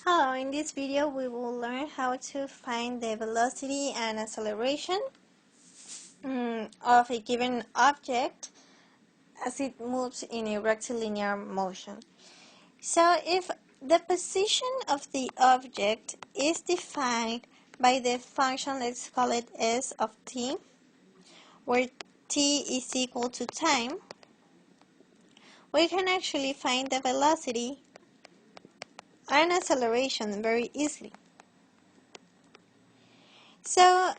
Hello, in this video we will learn how to find the velocity and acceleration of a given object as it moves in a rectilinear motion. So if the position of the object is defined by the function, let's call it s of t, where t is equal to time, we can actually find the velocity and acceleration very easily. So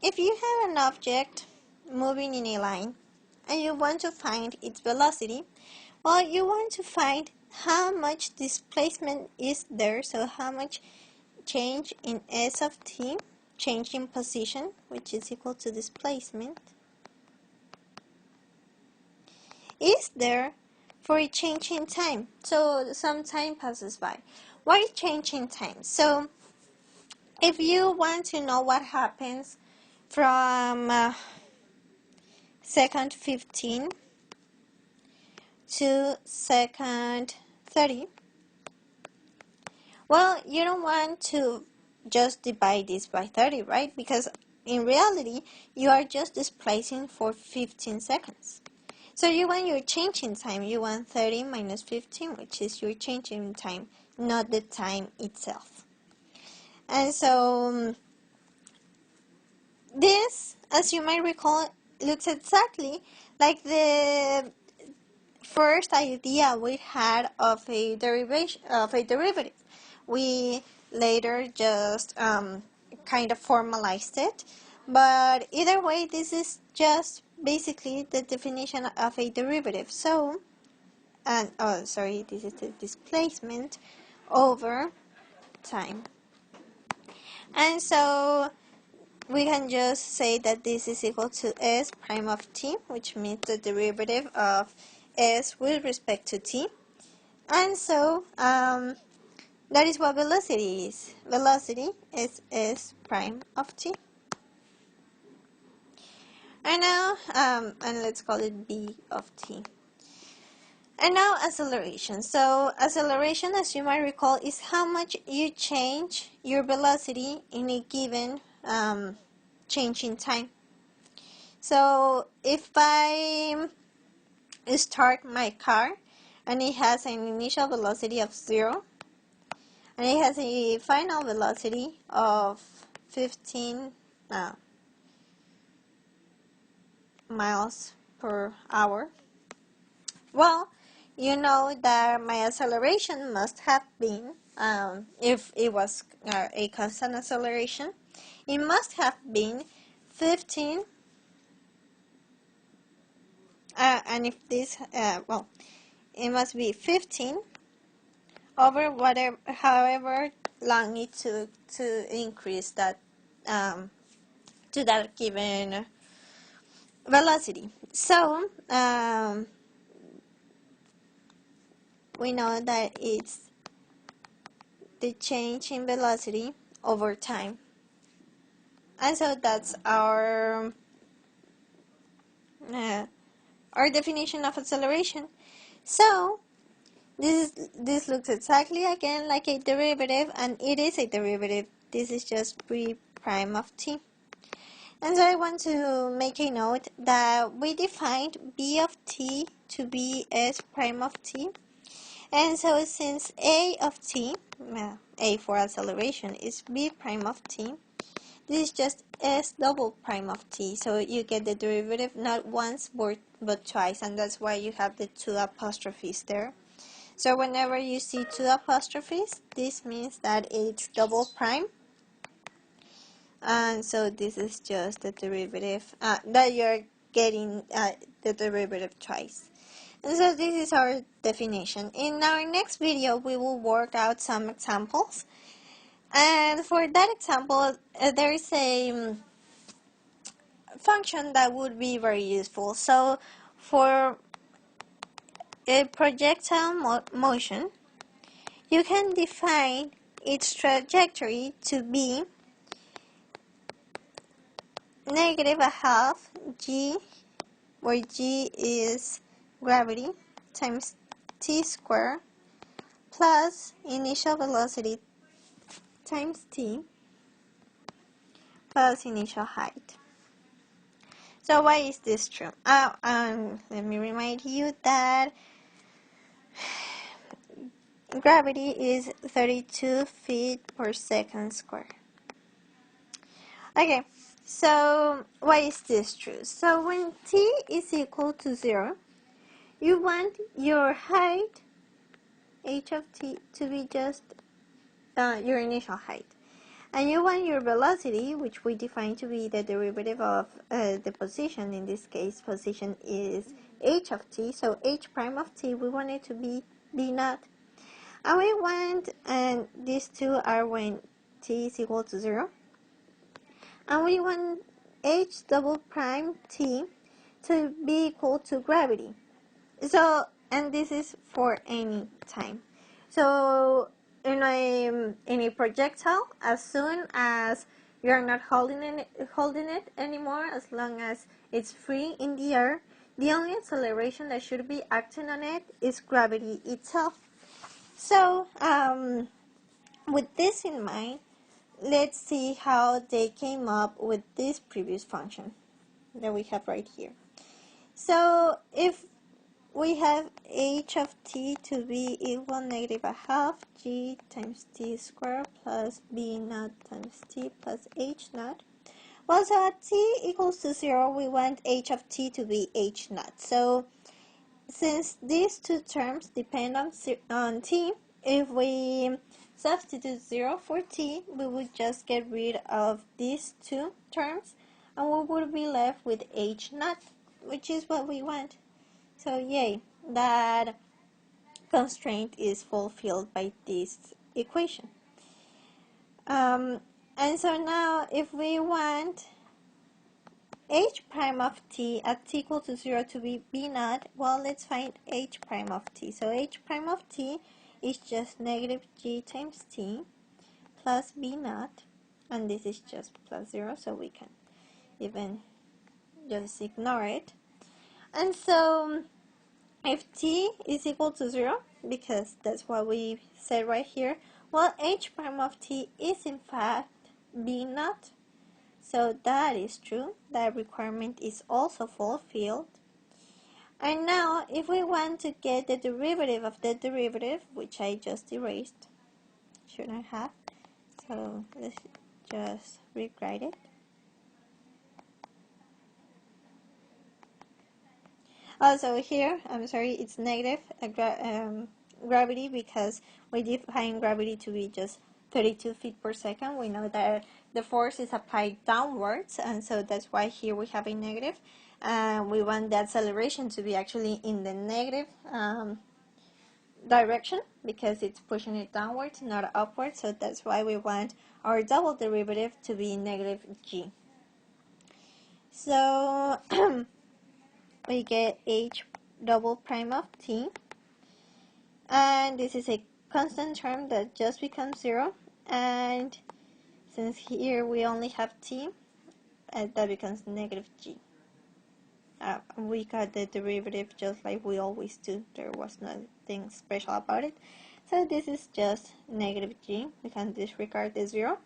if you have an object moving in a line and you want to find its velocity, well, you want to find how much displacement is there, so how much change in s of t, change in position, which is equal to displacement, is there for a change in time. So some time passes by. Why change in time? So if you want to know what happens from second 15 to second 30, well, you don't want to just divide this by 30, right? Because in reality, you are just displacing for 15 seconds. So you want your change in time. You want 30 minus 15, which is your change in time, not the time itself. And so this, as you might recall, looks exactly like the first idea we had of a derivative. We later just kind of formalized it, but either way, this is just basically the definition of a derivative. So, this is the displacement over time. And so we can just say that this is equal to s prime of t, which means the derivative of s with respect to t. And so that is what velocity is. Velocity is s prime of t. And now, and let's call it b of t. And now acceleration. So acceleration, as you might recall, is how much you change your velocity in a given change in time. So if I start my car and it has an initial velocity of 0 and it has a final velocity of 15 miles per hour, well, you know that my acceleration must have been, if it was a constant acceleration, it must have been 15, and if this, it must be 15 over whatever, however long it took to increase that to that given velocity. So we know that it's the change in velocity over time, and so that's our definition of acceleration. So this looks exactly again like a derivative, and it is a derivative. This is just b prime of t. And so I want to make a note that we defined b of t to be s prime of t. And so since a of t, a for acceleration, is b prime of t, this is just s double prime of t. So you get the derivative not once but twice, and that's why you have the two apostrophes there. So whenever you see two apostrophes, this means that it's double prime. And so this is just the derivative, that you're getting the derivative twice. And so this is our definition. In our next video, we will work out some examples. And for that example, there is a function that would be very useful. So for a projectile motion, you can define its trajectory to be negative a half g, where g is gravity, times t squared plus initial velocity times t plus initial height. So why is this true? Let me remind you that gravity is 32 feet per second square. Okay, so why is this true? So when t is equal to 0, you want your height, h of t, to be just your initial height. And you want your velocity, which we define to be the derivative of the position. In this case, position is h of t. So h prime of t, we want it to be b naught. And we want, and these two are when t is equal to 0. And we want h double prime t to be equal to gravity. So, and this is for any time. So, in a projectile, as soon as you're not holding it anymore, as long as it's free in the air, the only acceleration that should be acting on it is gravity itself. So, with this in mind, let's see how they came up with this previous function that we have right here. So, if we have h of t to be equal negative a half g times t squared plus b naught times t plus h naught. Well, so at t equals to 0, we want h of t to be h naught. So since these two terms depend on t, if we substitute 0 for t, we would just get rid of these two terms and we would be left with h naught, which is what we want. So yay, that constraint is fulfilled by this equation. And so now if we want h prime of t at t equal to 0 to be b naught, well, let's find h prime of t. So h prime of t is just negative g times t plus b naught, and this is just plus 0, so we can even just ignore it. And so if t is equal to 0, because that's what we said right here, well, h prime of t is in fact b naught. So that is true. That requirement is also fulfilled. And now, if we want to get the derivative of the derivative, which I just erased, shouldn't have, so let's just rewrite it. Also here, I'm sorry, it's negative gravity because we define gravity to be just 32 feet per second. We know that the force is applied downwards, and so that's why here we have a negative. We want the acceleration to be actually in the negative direction because it's pushing it downwards, not upwards. So that's why we want our double derivative to be negative g. So we get h double prime of t, and this is a constant term that just becomes 0, and since here we only have t, that becomes negative g. We got the derivative just like we always do. There was nothing special about it. So this is just negative g. We can disregard the 0,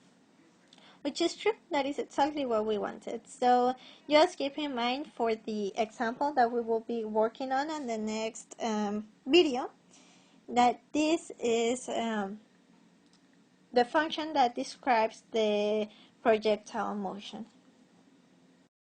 which is true. That is exactly what we wanted. So just keep in mind for the example that we will be working on in the next video that this is the function that describes the projectile motion.